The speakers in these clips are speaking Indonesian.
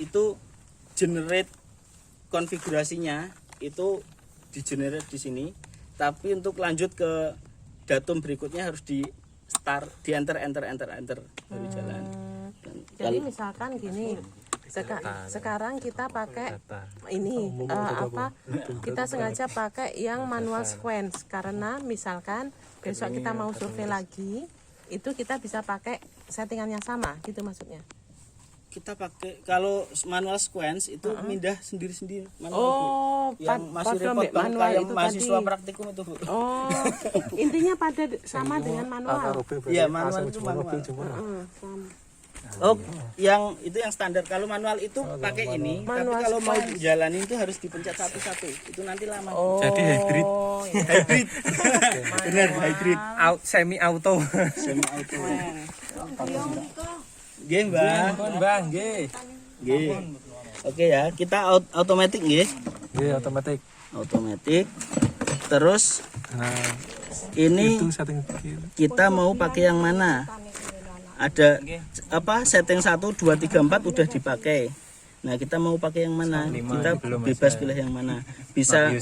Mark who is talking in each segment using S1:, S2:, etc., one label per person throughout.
S1: Itu generate konfigurasinya itu di generate di sini, tapi untuk lanjut ke datum berikutnya harus di enter baru jalan.
S2: Jadi misalkan gini, sekarang kita pakai ini kita sengaja pakai yang manual sequence karena misalkan besok kita mau survei lagi, itu kita bisa pakai settingan yang sama gitu maksudnya.
S1: Kita pakai kalau manual sequence itu mindah sendiri-sendiri manual.
S2: Oh,
S1: yang masih repot banget kayak mahasiswa praktikum itu, Bu.
S2: Oh, intinya pada sama dengan manual.
S1: Iya, manual itu manual. Oh, yang itu yang standar. Kalau manual itu pakai ini,
S2: manual
S1: tapi kalau mau
S2: sequence.
S1: jalanin itu harus dipencet satu-satu. Itu nanti lama.
S2: Oh,
S3: jadi hybrid.
S2: Ya.
S1: Hybrid. Benar, hybrid.
S3: Semi auto.
S1: Semi auto. Nggih, Mbak.
S3: Bang, nggih.
S1: Nggih. Oke ya, kita otomatis nggih.
S3: Nggih, otomatis.
S1: Otomatis. Terus
S3: Nah,
S1: ini
S3: itu setting kiri.
S1: kita mau pakai yang mana? Ada apa? Setting 1 2 3 4 udah dipakai. Nah, kita mau pakai yang mana? Kita bebas pilih yang mana. Bisa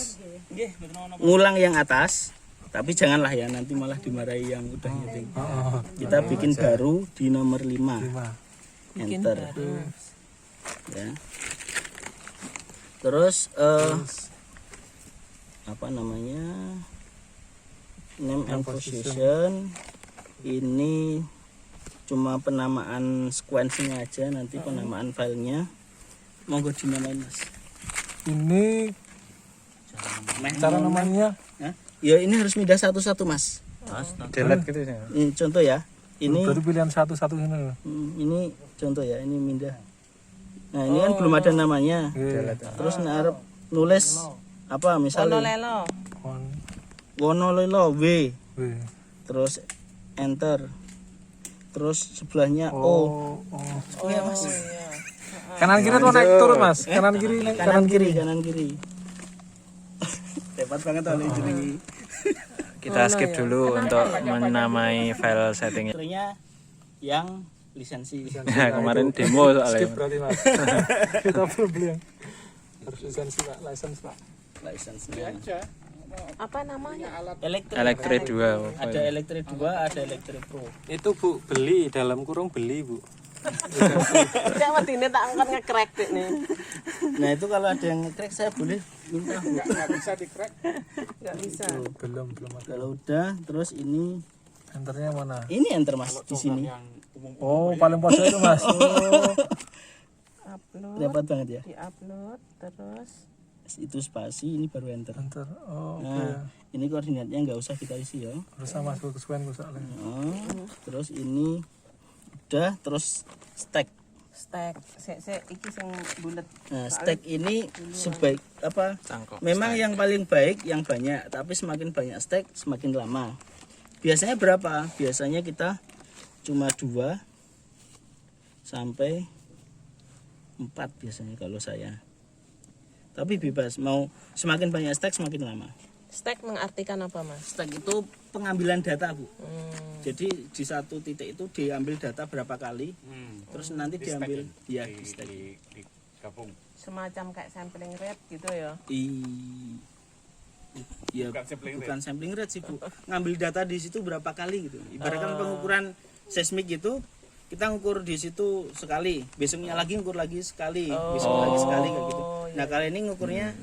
S1: ngulang yang atas, tapi janganlah ya nanti malah dimarahi yang udah nyeting. Kita bikin baru di nomor 5. Enter. Ya. Terus apa namanya? Name and position. Ini cuma penamaan sequence-nya aja, nanti penamaan filenya. Monggo dinamain, Mas.
S3: Ini cara namanya.
S1: Hah? Ya ini harus pindah satu-satu, Mas.
S3: Delete gitu ya.
S1: Ini contoh ya. Ini
S3: Baru pilihan satu-satu ini.
S1: ini contoh ya, ini mindah. Nah, ini kan belum ada namanya. Terus ngarep nulis apa misalnya?
S2: Lelo.
S1: Wonolelo W.
S3: W.
S1: Terus enter. Terus sebelahnya O.
S3: Oh.
S1: Ya, Mas.
S3: Kanan kiri tuh naik turun, Mas. Kanan kiri naik
S1: Kanan kiri. Hebat banget oleh jenengi.
S4: Kita skip dulu untuk menamai file settingnya.
S1: Filenya yang lisensi.
S4: Kemarin demo
S3: Skip
S4: soalnya.
S3: berarti, Mas. Kita belum beli yang harus lisensi, Pak. Lisensi, Pak.
S1: Lisensinya.
S2: Apa namanya?
S4: Elektrik 2.
S1: Ada elektrik 2, ada elektrik pro.
S3: Itu, Bu, beli dalam kurung beli, Bu.
S2: Tidak ini tak angkat nge-crack nih.
S1: Nah, itu kalau ada yang nge-crack saya boleh minta.
S3: Enggak bisa di-crack.
S2: Enggak bisa.
S3: Belum ada.
S1: Kalau udah, terus ini
S3: Enternya mana?
S1: enter, Mas, di sini.
S3: Oh, paling pojok itu, Mas. Oh.
S2: Upload.
S1: Dapat banget ya.
S2: Di-upload terus
S1: Itu spasi, ini baru enter.
S3: Enter. Oh, oke.
S1: Nah, ini koordinatnya nggak usah kita isi ya.
S3: Terus sama kesukaan gue soalnya.
S1: Terus ini udah, terus stack.
S2: stack. Iki sing bulet.
S1: Nah, stack ini sebaik apa?
S4: Cangkok.
S1: Memang yang paling baik yang banyak, tapi semakin banyak stack semakin lama. Biasanya berapa? Biasanya kita cuma 2 sampai 4 biasanya kalau saya. Tapi bebas, mau semakin banyak stack semakin lama.
S2: Stack mengartikan apa, Mas?
S1: Stack itu pengambilan data, Bu. Jadi di satu titik itu diambil data berapa kali, terus nanti diambil ya di stack.
S5: Digabung.
S2: Semacam kayak sampling rate gitu ya.
S1: Iya, bukan sampling rate sih, Bu. Ngambil data di situ berapa kali gitu. Ibaratkan pengukuran seismik gitu, kita ngukur di situ sekali, besoknya lagi ngukur lagi sekali, besoknya lagi sekali kayak gitu. Nah, kali ini ngukurnya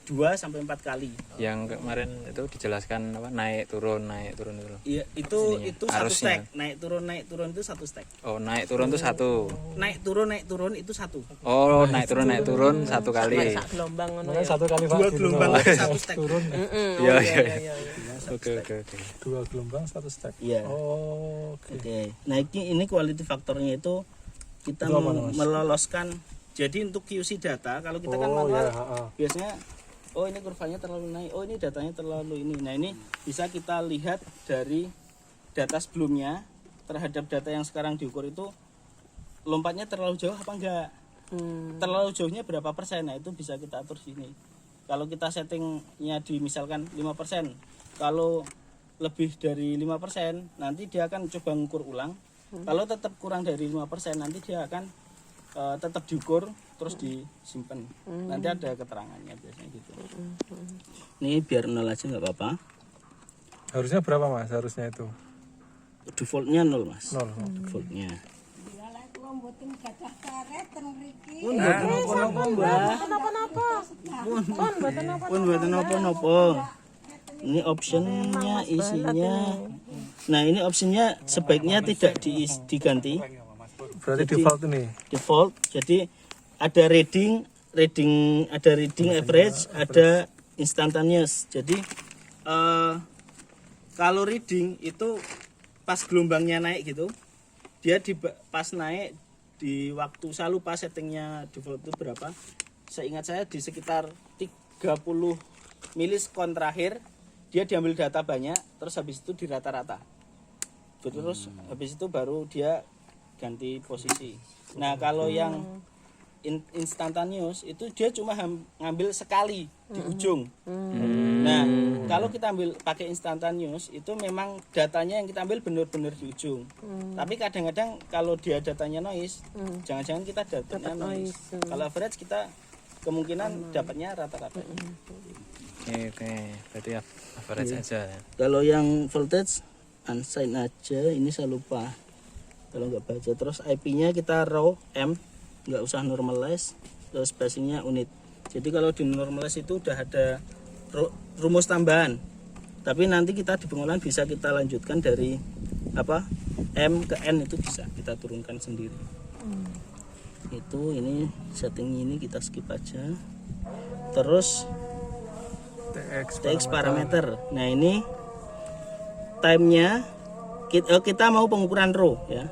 S1: 2 sampai 4 kali.
S4: Yang kemarin itu dijelaskan apa naik turun itu.
S1: Iya, itu satu
S4: Arusnya.
S1: stack. Naik turun itu satu stack.
S4: Oh, naik turun itu satu.
S1: Naik turun itu satu.
S4: Oh, naik turun satu kali.
S2: Sak gelombang ngono
S3: Makanya
S2: ya.
S3: satu kali, Pak.
S1: 2 gelombang itu satu stack.
S3: Turun.
S4: Iya.
S1: Satu
S4: Oke.
S1: stack.
S3: 2 gelombang, 1 stack.
S1: Iya.
S3: Oh, oke.
S1: Oke. Nah, ini quality faktornya itu kita
S3: Itu apa, Mas?
S1: meloloskan. Jadi untuk QC data kalau kita kan
S3: Oh,
S1: manual
S3: ya, ha-ha.
S1: biasanya ini kurvanya terlalu naik, ini datanya terlalu ini. Nah, ini bisa kita lihat dari data sebelumnya terhadap data yang sekarang diukur itu lompatnya terlalu jauh apa enggak. Terlalu jauhnya berapa persen, nah itu bisa kita atur sini. Kalau kita settingnya di misalkan 5%, kalau lebih dari 5% nanti dia akan coba ngukur ulang. Kalau tetap kurang dari 5% nanti dia akan tetap diukur terus disimpan. Nanti ada keterangannya biasanya gitu. Ini biar 0 aja nggak apa-apa.
S3: Harusnya berapa Mas? Harusnya itu
S1: Defaultnya 0 Mas.
S3: 0.
S1: Defaultnya. Pun buatan apa-apa. Ini optionnya isinya. Nah ini optionnya sebaiknya tidak diganti.
S3: Berarti default ini.
S1: Default. Jadi ada reading average, ada instantaneous. Jadi kalau reading itu pas gelombangnya naik gitu, dia pas naik di waktu, saya lupa settingnya default itu berapa. Seingat saya di sekitar 30 milisekon terakhir dia diambil data banyak, terus habis itu di rata-rata. Terus habis itu baru dia ganti posisi. Nah kalau yang instantaneous itu dia cuma ngambil sekali di ujung. Nah kalau kita pakai instantaneous itu memang datanya yang kita ambil benar-benar di ujung. Tapi kadang-kadang kalau dia datanya noise, jangan-jangan kita datanya noise. Kalau average kita kemungkinan dapatnya rata-rata.
S4: Oke, berarti average aja ya.
S1: Kalau yang voltage unsigned aja, ini saya lupa. Kalau nggak baca, terus IP-nya kita raw M, nggak usah normalize. Terus spacing-nya unit. Jadi kalau di normalize itu udah ada rumus tambahan. Tapi nanti kita di pengolahan bisa kita lanjutkan dari M ke N, itu bisa kita turunkan sendiri. Itu ini setting ini kita skip aja. Terus TX parameter. Nah ini time-nya kita mau pengukuran row ya,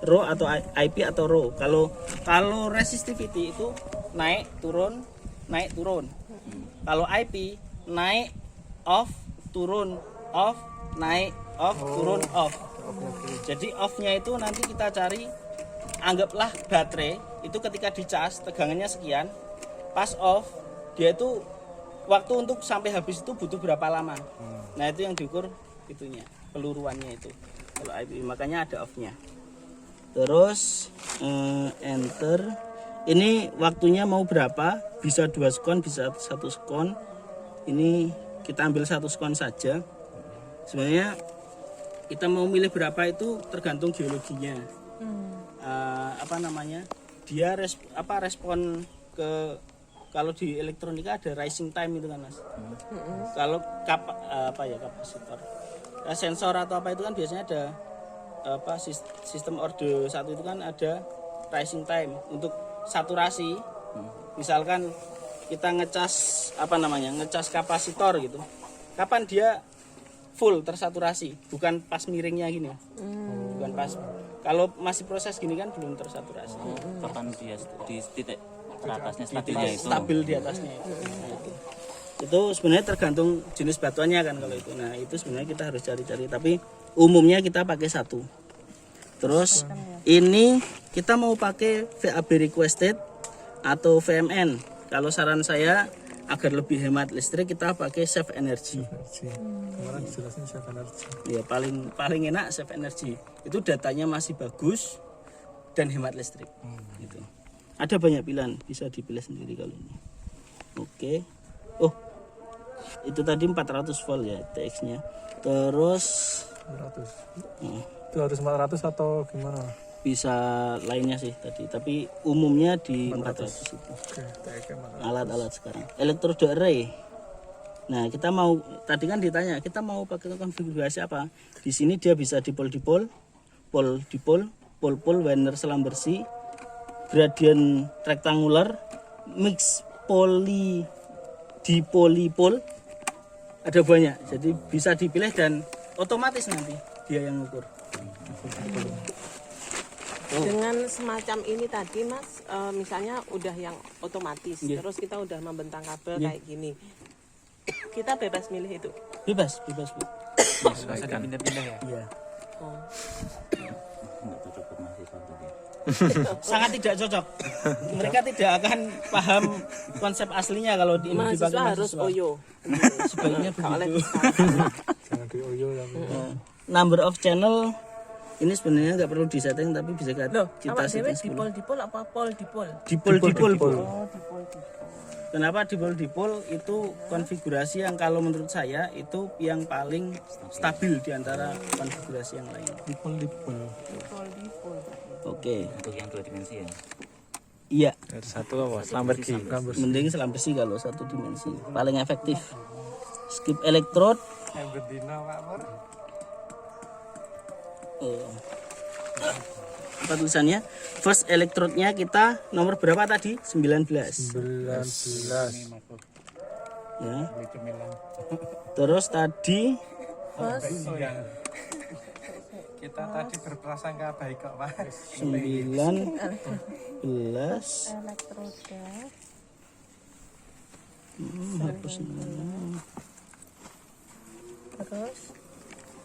S1: row atau IP atau row. Kalau resistivity itu naik turun. Kalau IP naik off turun off, naik off turun off. Jadi off-nya itu nanti kita cari, anggaplah baterai itu ketika dicas tegangannya sekian, pas off dia itu waktu untuk sampai habis itu butuh berapa lama. Nah itu yang diukur itunya, peluruannya itu kalau IP, makanya ada off-nya. Terus enter, ini waktunya mau berapa, bisa 2 sekon, bisa 1 sekon. Ini kita ambil 1 sekon saja. Sebenarnya kita mau milih berapa itu tergantung geologinya. Dia respon ke, kalau di elektronika ada rising time itu kan Mas. Kalau kapasitor, sensor atau apa itu kan biasanya ada sistem orde 1 itu kan ada rising time untuk saturasi. Misalkan kita ngecas ngecas kapasitor gitu, kapan dia full tersaturasi, bukan pas miringnya gini. Bukan pas, kalau masih proses gini kan belum tersaturasi.
S5: Kapan dia di titik teratasnya
S1: stabil di atasnya itu. Nah, itu sebenarnya tergantung jenis batuannya kan kalau itu. Nah itu sebenarnya kita harus cari-cari, tapi umumnya kita pakai 1. Terus ini kita mau pakai VAB requested atau VMN. Kalau saran saya agar lebih hemat listrik kita pakai save energy.
S3: Kemarin dijelasin save energy.
S1: Ya paling enak save energy. Itu datanya masih bagus dan hemat listrik. Gitu. Ada banyak pilihan, bisa dipilih sendiri kalau ini. Oke. Oh, itu tadi 400 volt ya TX-nya. Terus
S3: 400. Itu harus 400 atau gimana?
S1: Bisa lainnya sih tadi, tapi umumnya di 400 itu.
S3: Oke, TX 400.
S1: Alat-alat sekarang. Electrode array. Nah, kita mau, tadi kan ditanya, kita mau pakai konfigurasi apa? Di sini dia bisa dipol, pol, Wener selam bersih, gradient rektangular, mix dipol, ada banyak. Jadi bisa dipilih dan otomatis nanti dia yang ngukur.
S2: Dengan semacam ini tadi Mas, misalnya udah yang otomatis, terus kita udah membentang kabel kayak gini, kita bebas milih itu.
S1: Bebas Bu.
S4: Sesuaikan.
S5: pindah-pindah ya.
S1: Iya.
S5: Enggak cocok buat mahasiswa tadi.
S1: Sangat tidak cocok. Mereka tidak akan paham konsep aslinya kalau di
S2: Mahasiswa
S1: dipakai
S2: harus
S1: mahasiswa.
S2: oyo.
S1: Sebaiknya
S2: Oleh
S1: begitu.
S3: Jangan di oyo yang
S1: Number of channel Ini sebenarnya nggak perlu disetting tapi bisa
S2: Loh,
S1: kita
S2: awak dhewe
S1: setting 10.
S2: dipol apa pol dipol?
S1: Dipol. Bu.
S2: Oh, dipol.
S1: Kenapa dipol itu konfigurasi yang kalau menurut saya itu yang paling stabil di antara konfigurasi yang lain.
S3: Dipol.
S2: Dipol.
S1: Oke.
S5: Untuk yang 2 dimensi ya.
S1: Iya,
S4: Satu apa? Lamborghini.
S1: mending selam besi kalau 1 dimensi. Paling efektif. Skip electrode.
S3: Yang bedina Pak Pur.
S1: Apa tulisannya? First electrode-nya kita nomor berapa tadi? 19.
S3: 19.
S1: Ya. Terus tadi
S3: Kita tadi berprasangka baik kok Pak.
S1: 19
S2: Elektroda.
S1: hapus ini.
S2: Terus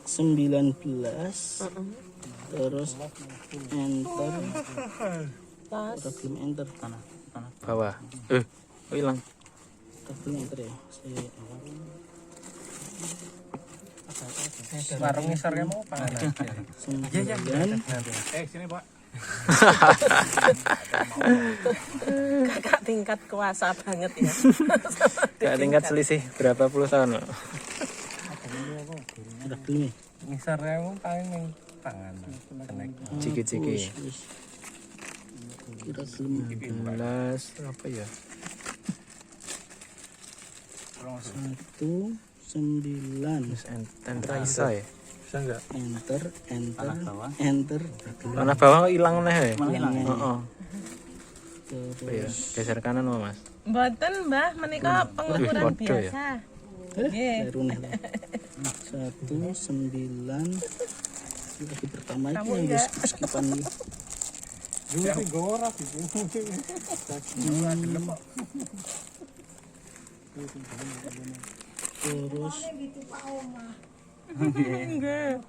S1: 19 terus enter
S2: pas
S1: belum enter
S4: Bawah. Oh, hilang.
S1: belum enter ya
S3: Warung ngisarnya mau Pak.
S1: 9
S3: Sini Pak.
S2: kakak tingkat kuasa banget ya.
S4: Kayak tingkat selisih berapa puluh tahun, Pak?
S1: udah belum ya
S3: Ngisarnya mau paling yang tangan.
S4: Ciki-ciki.
S1: kira belum
S4: 11 apa ya?
S1: 1 9
S4: Enter bisa ya?
S3: Bisa enggak?
S1: enter
S5: Panah bawah.
S1: enter
S4: Panah bawah kok hilang nih ya?
S5: Malah hilang ya.
S4: Heeh. Iya, geser kanan loh, Mas.
S2: Mboten, Mbah, menika pengukuran
S4: podo ya?
S2: biasa. Nggih.
S1: runeh 1 9 lagi pertama itu
S2: Kamu
S1: yang
S2: enggak?
S1: skipan nih
S3: Juga gorok gitu.
S1: terus
S2: Enggak.